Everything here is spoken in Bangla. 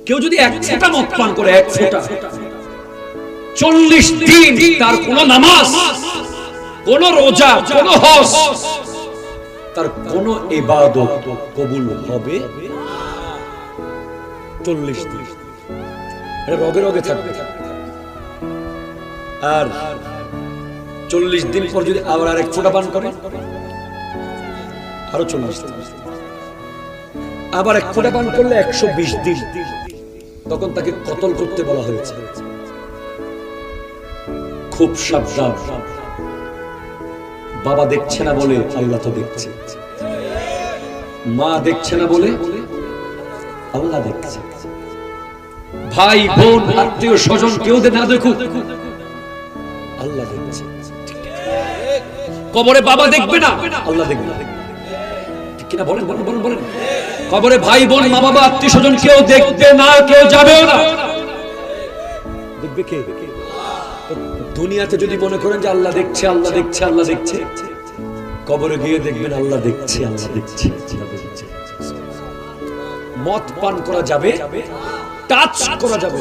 কেউ যদি এক ফোঁটা মদ পান করে, এক ফোঁটা, 40 দিন তার কোন নামাজ, কোন রোজা, কোন হজ, তার কোন ইবাদত কবুল হবে 40 দিন। এটা রগে রগে থাকবে। আর 40 দিন পর যদি আবার আরেক ফোঁটা পান করে, আরো 40 দিন, আবার এক ফোঁটা পান করলে 120 দিন, তখন তাকে কতল করতে বলা হয়েছে। খুব সাবধান। বাবা দেখছে না বলে আল্লাহ তো দেখছে, মা দেখছে না বলে আল্লাহ দেখছে, ভাই বোন আত্মীয় স্বজন কেউ না দেখুক, আল্লাহ দেখছে। কবরে বাবা দেখবে না, আল্লাহ দেখবে, ঠিক কিনা বলেন বলেন বলেন বলেন। কবরে ভাই বোন মা বাবা আত্মীয় স্বজন কেউ দেখবে না, কেউ যাবেও না। দেখবে কে? দুনিয়াতে যদি মনে করেন যে আল্লাহ দেখছে আল্লাহ দেখছে আল্লাহ দেখছে, কবরে গিয়ে দেখবেন আল্লাহ দেখছে আল্লাহ দেখছে। মদ পান করা যাবে, টাচ করা যাবে,